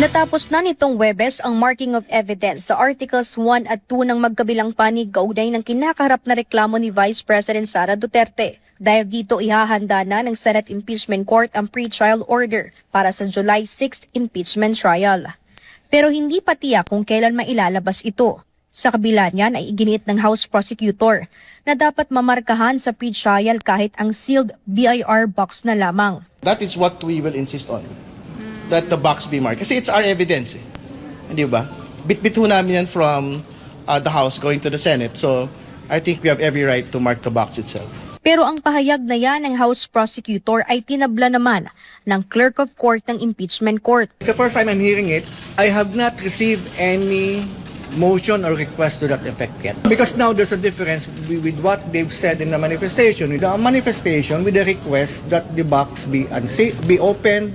Natapos na nitong Huwebes ang marking of evidence sa Articles 1 at 2 ng magkabilang panig kaugnay ng kinakaharap na reklamo ni Vice President Sara Duterte. Dahil dito ihahanda na ng Senate Impeachment Court ang pre-trial order para sa July 6 impeachment trial. Pero hindi pa tiyak kung kailan mailalabas ito. Sa kabila niyan ay iginiit ng House Prosecutor na dapat mamarkahan sa pre-trial kahit ang sealed BIR box na lamang. That is what we will insist on. That the box be marked. Kasi it's our evidence. Hindi ba? Bit-bit ho namin yan from the House going to the Senate. So I think we have every right to mark the box itself. Pero ang pahayag na yan ng House Prosecutor ay tinabla naman ng Clerk of Court ng Impeachment Court. It's the first time I'm hearing it. I have not received any motion or request to that effect yet. Because now there's a difference with what they've said in the manifestation. The manifestation with the request that the box be opened,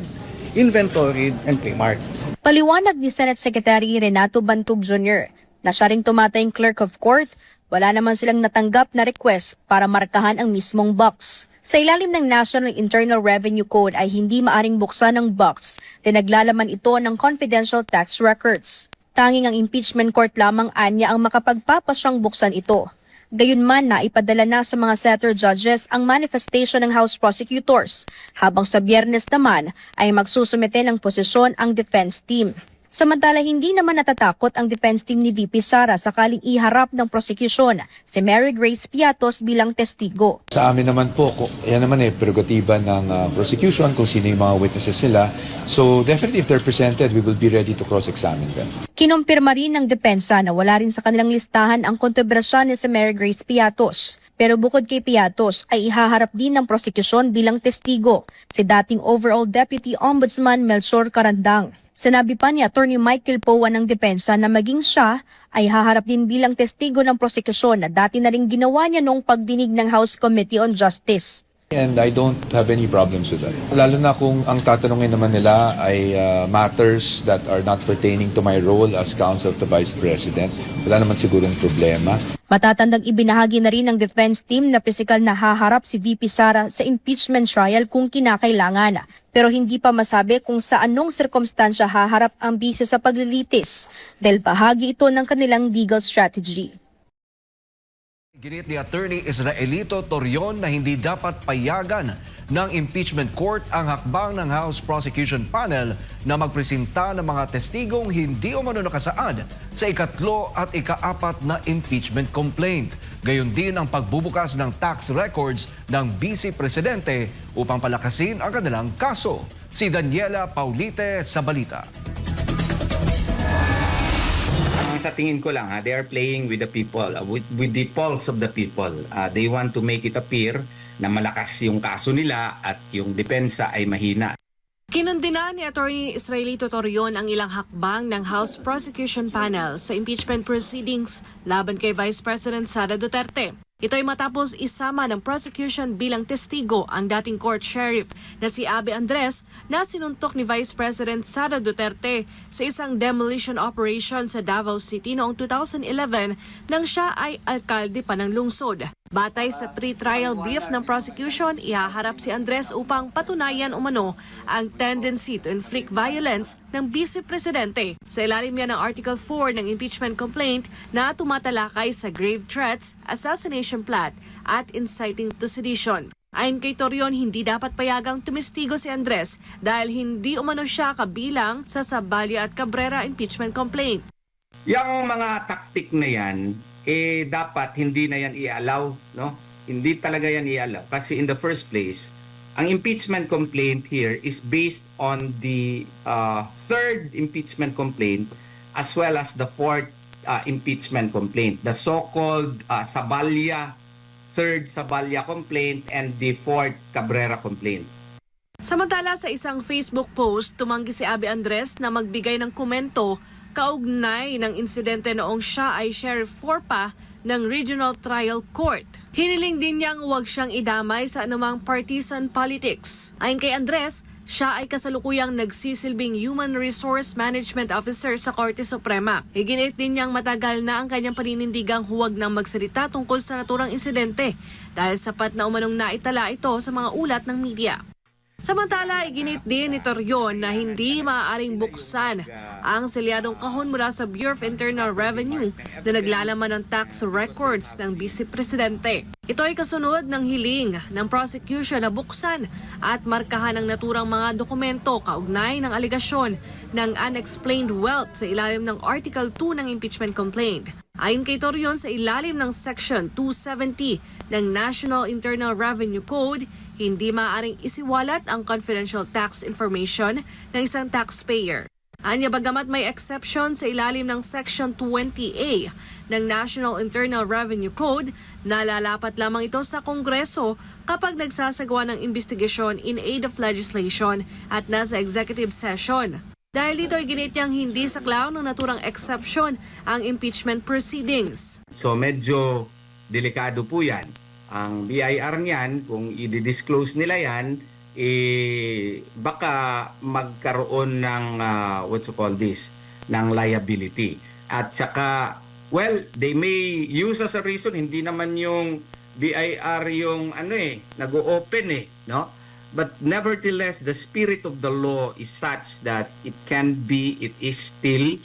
inventoried, and pre-marked. Paliwanag ni Senate Secretary Renato Bantug Jr. na siya ring tumatayong Clerk of Court, wala naman silang natanggap na request para markahan ang mismong box. Sa ilalim ng National Internal Revenue Code ay hindi maaring buksan ang box na naglalaman ito ng confidential tax records. Tanging ang impeachment court lamang anya ang makapagpapasyang buksan ito. Gayunman na ipadala na sa mga senator judges ang manifestation ng House prosecutors, habang sa Biyernes naman ay magsusumite ng posisyon ang defense team. Samantala hindi naman natatakot ang defense team ni VP Sara sakaling iharap ng prosecution si Mary Grace Piatos bilang testigo. Sa amin naman po, yan naman prerogatiba ng prosecution kung sino yung mga witnesses nila. So definitely if they're presented, we will be ready to cross-examine them. Kinumpirma rin ng depensa na wala rin sa kanilang listahan ang kontrobersya ni si Mary Grace Piatos. Pero bukod kay Piatos ay ihaharap din ng prosecution bilang testigo si dating Overall Deputy Ombudsman Melchor Carandang. Sinabi pa ni Attorney Michael Powa ng depensa na maging siya ay haharap din bilang testigo ng prosekusyon na dati na rin ginawa niya noong pagdinig ng House Committee on Justice. And I don't have any problems with that. Lalo na kung ang tatanungin naman nila ay matters that are not pertaining to my role as counsel to Vice President. Wala naman sigurong problema. Matatandang ibinahagi na rin ng defense team na pisikal na haharap si VP Sara sa impeachment trial kung kinakailangan. Pero hindi pa masabi kung sa anong sirkumstansya haharap ang bisa sa paglilitis dahil bahagi ito ng kanilang legal strategy. Ginit ni Attorney Israelito Torion na hindi dapat payagan ng impeachment court ang hakbang ng House Prosecution Panel na magpresenta ng mga testigong hindi umano nakasaad sa ikatlo at ikaapat na impeachment complaint. Gayon din ang pagbubukas ng tax records ng Vice Presidente upang palakasin ang kanilang kaso. Si Daniela Paulite sa balita. Sa tingin ko lang, they are playing with the people, with the pulse of the people. They want to make it appear na malakas yung kaso nila at yung depensa ay mahina. Kinundina ni Attorney Israelito Torion ang ilang hakbang ng House Prosecution Panel sa impeachment proceedings laban kay Vice President Sara Duterte. Ito ay matapos isama ng prosecution bilang testigo ang dating court sheriff na si Abby Andres na sinuntok ni Vice President Sara Duterte sa isang demolition operation sa Davao City noong 2011 nang siya ay alkalde pa ng lungsod. Batay sa pre-trial brief ng prosecution, ihaharap si Andres upang patunayan umano ang tendency to inflict violence ng Vice Presidente. Sa ilalim niya ng Article 4 ng impeachment complaint na tumatalakay sa grave threats, assassination plot at inciting to sedition. Ayon kay Torion, hindi dapat payagang tumistigo si Andres dahil hindi umano siya kabilang sa Sabalya at Cabrera impeachment complaint. Yung mga taktik na yan, dapat hindi na yan i-allow, no? Hindi talaga yan i-allow. Kasi in the first place, ang impeachment complaint here is based on the third impeachment complaint as well as the fourth impeachment complaint. The so-called third Sabalya complaint and the fourth Cabrera complaint. Samantala sa isang Facebook post, tumanggi si Abby Andres na magbigay ng komento kaugnay ng insidente noong siya ay Sheriff 4 pa ng Regional Trial Court. Hiniling din niyang huwag siyang idamay sa anumang partisan politics. Ayon kay Andres, siya ay kasalukuyang nagsisilbing Human Resource Management Officer sa Korte Suprema. Iginit din niyang matagal na ang kanyang paninindigang huwag nang magsalita tungkol sa naturang insidente dahil sapat na umanong naitala ito sa mga ulat ng media. Samantala, iginit din ni Torion na hindi maaaring buksan ang selyadong kahon mula sa Bureau of Internal Revenue na naglalaman ng tax records ng Vice Presidente. Ito ay kasunod ng hiling ng prosecution na buksan at markahan ang naturang mga dokumento kaugnay ng aligasyon ng unexplained wealth sa ilalim ng Article 2 ng impeachment complaint. Ayon kay Torion, sa ilalim ng Section 270 ng National Internal Revenue Code, hindi maaaring isiwalat ang confidential tax information ng isang taxpayer. Anya bagamat may exception sa ilalim ng Section 20A ng National Internal Revenue Code, nalalapat lamang ito sa Kongreso kapag nagsasagawa ng investigasyon in aid of legislation at nasa executive session. Dahil dito ay ginit niyang hindi saklaw ng naturang exception ang impeachment proceedings. So medyo delikado po yan. Ang BIR niyan, kung i-disclose nila yan, baka magkaroon ng ng liability. At saka, well, they may use as a reason, hindi naman yung BIR yung nag-o-open no? But nevertheless, the spirit of the law is such that it is still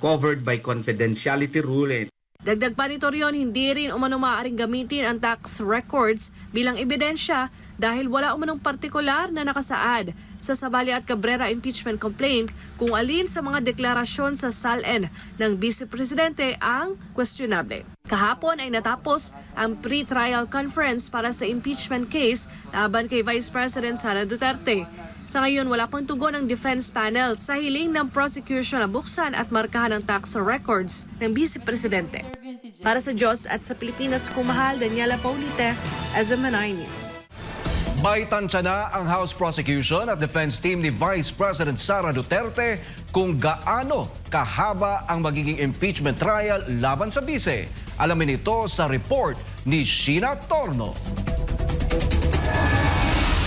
covered by confidentiality rule. Dagdag pa ni Torion, hindi rin umano maaaring gamitin ang tax records bilang ebidensya dahil wala umanong partikular na nakasaad sa Sabali at Cabrera impeachment complaint kung alin sa mga deklarasyon sa SALN ng Vice Presidente ang questionable. Kahapon ay natapos ang pre-trial conference para sa impeachment case laban kay Vice President Sara Duterte. Sa ngayon, wala pang tugon ang defense panel sa hiling ng prosecution na buksan at markahan ang tax records ng Vice Presidente. Para sa Diyos at sa Pilipinas, kumahal, Daniela Paulite, SMNI News. May tansya na ang House Prosecution at Defense Team ni Vice President Sara Duterte kung gaano kahaba ang magiging impeachment trial laban sa bise. Alamin ito sa report ni Sheena Torno.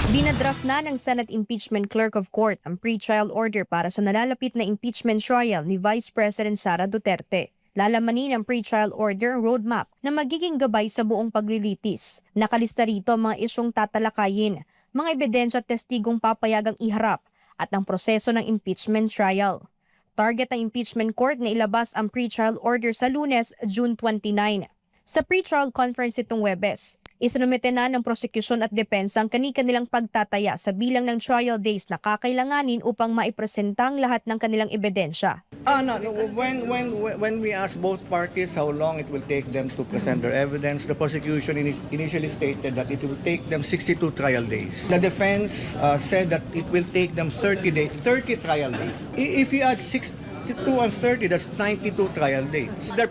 Binadraft na ng Senate Impeachment Clerk of Court ang pre-trial order para sa nalalapit na impeachment trial ni Vice President Sara Duterte. Lalamanin ng pre-trial order roadmap na magiging gabay sa buong paglilitis. Nakalista rito ang mga isyong tatalakayin, mga ebidensya at testigong papayagang iharap at ang proseso ng impeachment trial. Target ng impeachment court na ilabas ang pre-trial order sa Lunes, June 29. Sa pre-trial conference itong Huwebes, isinumite na ng prosecution at depensa ang kani-kanilang pagtataya sa bilang ng trial days na kakailanganin upang maipresenta ang lahat ng kanilang ebidensya. No. When we asked both parties how long it will take them to present their evidence, the prosecution initially stated that it will take them 62 trial days. The defense said that it will take them 30 trial days. If you add 62 and 30, that's 92 trial days. That's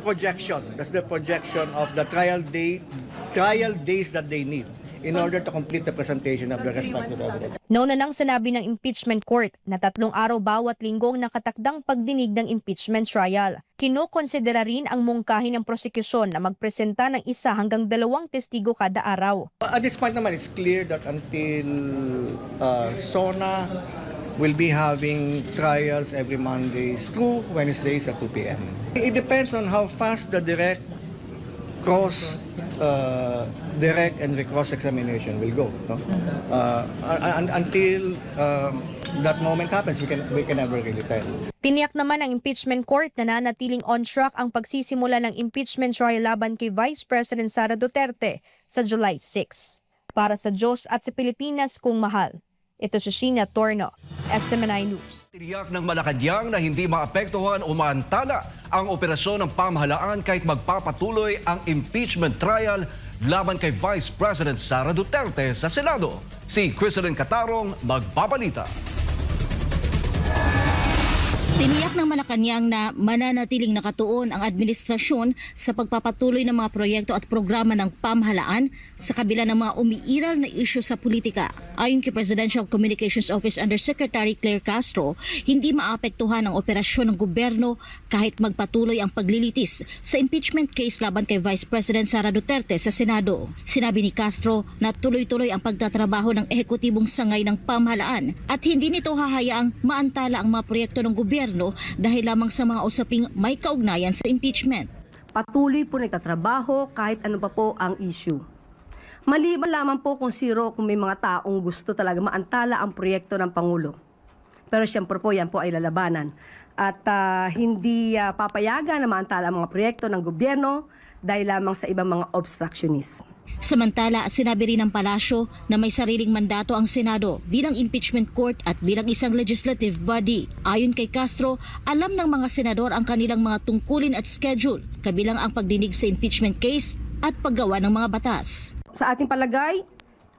the projection of the trial days that they need in order to complete the presentation of the respective evidence. Nauna nang sinabi ng impeachment court na 3 araw bawat linggong nakatakdang pagdinig ng impeachment trial. Kinokonsidera rin ang mungkahi ng prosekusyon na magpresenta ng 1 hanggang 2 testigo kada araw. At this point naman, it's clear that until SONA will be having trials every Mondays through Wednesdays at 2 p.m. It depends on how fast the direct and recross examination will go. No? Until that moment happens, we can never really tell. Tiniyak naman ng impeachment court na nanatiling on track ang pagsisimula ng impeachment trial laban kay Vice President Sara Duterte sa July 6. Para sa Diyos at sa Pilipinas kung mahal. Ito si Sheena Torno, SMNI News. Tiniyak ng Malacanang na hindi maapektuhan o maantala ang operasyon ng pamahalaan kahit magpapatuloy ang impeachment trial laban kay Vice President Sara Duterte sa Senado. Si Criselyn Catarong magbabalita. Tiniyak ng Malacanang na mananatiling nakatuon ang administrasyon sa pagpapatuloy ng mga proyekto at programa ng pamahalaan sa kabila ng mga umiiral na isyu sa politika. Ayon kay Presidential Communications Office Undersecretary Claire Castro, hindi maapektuhan ang operasyon ng gobyerno kahit magpatuloy ang paglilitis sa impeachment case laban kay Vice President Sara Duterte sa Senado. Sinabi ni Castro na tuloy-tuloy ang pagtatrabaho ng ehekutibong sangay ng pamahalaan at hindi nito hahayaang maantala ang mga proyekto ng gobyerno dahil lamang sa mga usaping may kaugnayan sa impeachment. Patuloy po nagtatrabaho kahit ano pa po ang issue. Maliban lamang po kung may mga taong gusto talaga maantala ang proyekto ng Pangulo. Pero siyempre po, yan po ay lalabanan. At hindi papayagan na maantala ang mga proyekto ng gobyerno dahil lamang sa ibang mga obstructionist. Samantala, sinabi rin ng palasyo na may sariling mandato ang Senado bilang impeachment court at bilang isang legislative body. Ayon kay Castro, alam ng mga senador ang kanilang mga tungkulin at schedule, kabilang ang pagdinig sa impeachment case at paggawa ng mga batas. Sa ating palagay,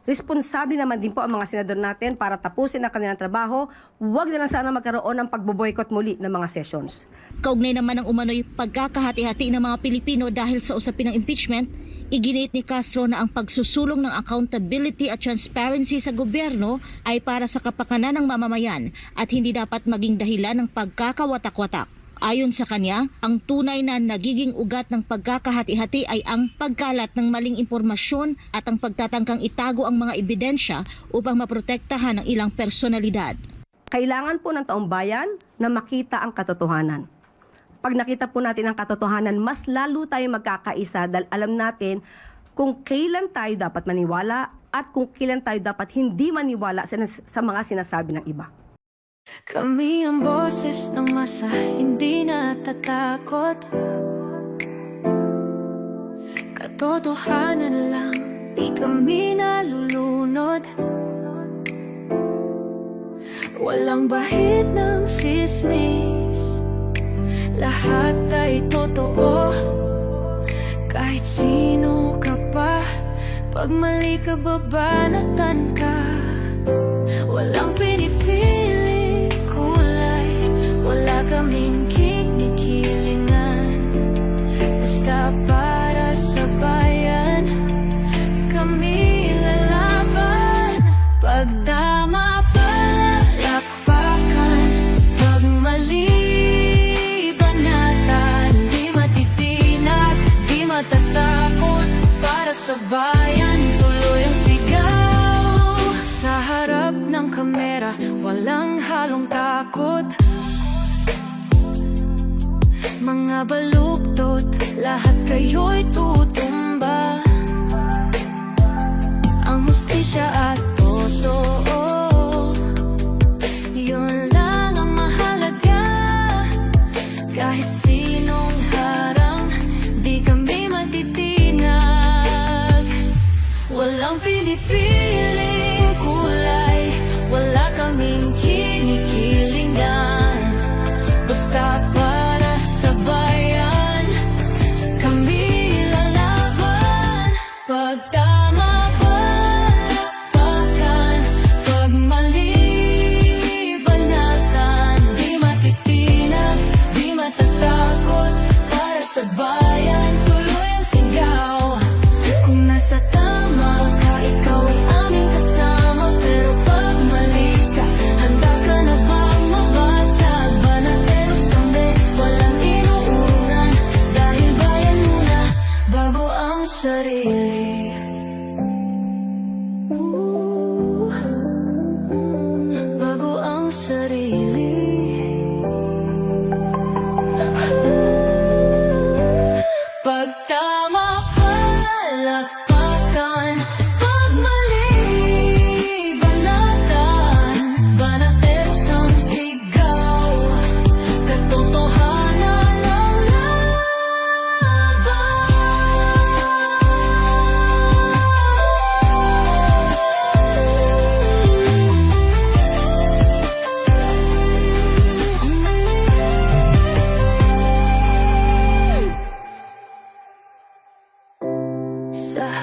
responsable naman din po ang mga senador natin para tapusin ang kanilang trabaho. Huwag na lang sana magkaroon ng pagboboykot muli ng mga sessions. Kaugnay naman ang umano'y pagkakahati-hati ng mga Pilipino dahil sa usapin ng impeachment, iginit ni Castro na ang pagsusulong ng accountability at transparency sa gobyerno ay para sa kapakanan ng mamamayan at hindi dapat maging dahilan ng pagkakawatak-watak. Ayon sa kanya, ang tunay na nagiging ugat ng pagkakahati-hati ay ang pagkalat ng maling impormasyon at ang pagtatangkang itago ang mga ebidensya upang maprotektahan ang ilang personalidad. Kailangan po ng taong bayan na makita ang katotohanan. Pag nakita po natin ang katotohanan, mas lalo tayo magkakaisa dahil alam natin kung kailan tayo dapat maniwala at kung kailan tayo dapat hindi maniwala sa mga sinasabi ng iba. Kami ang boses ng masa, hindi natatakot. Katotohanan lang, di kami nalulunod. Walang bahid ng sismis, lahat ay totoo. Kahit sino ka pa, pag mali ka babanatan ka. Walang pinipili kulay, wala kaming kinikilingan. Basta para sa bayan, kami lalaban. Pagtama palakpakan, pag mali banatan. Di matitinag, di matatakot, para sa bayan tuloy ang sigaw. Sa harap ng kamera, walang halong takot. Mga baluktot, lahat kayo'y tutumba. Ang hustisya at totoo, yun lang ang mahalaga. Kahit sinong harang, di kami matitinag. Walang pinipiling kulay, wala kaming kinikilingan. Basta para sa bayan, kami lalaban. Pagtama palakpakan, pag mali banatan. Di matitinag, di matatakot, para sa bayan tuloy ang sigaw. Kung nasa tama ka, ikaw ay aming kasama. Pero pag mali ka, handa ka na bang mabasag? Banateros kami, walang inuunan. Dahil bayan muna, bago ang sarili. Bago ang sarili. Pagtama palakpakan, pag mali banatan. Banateros ang sigaw, katotohanan ang laban. Sa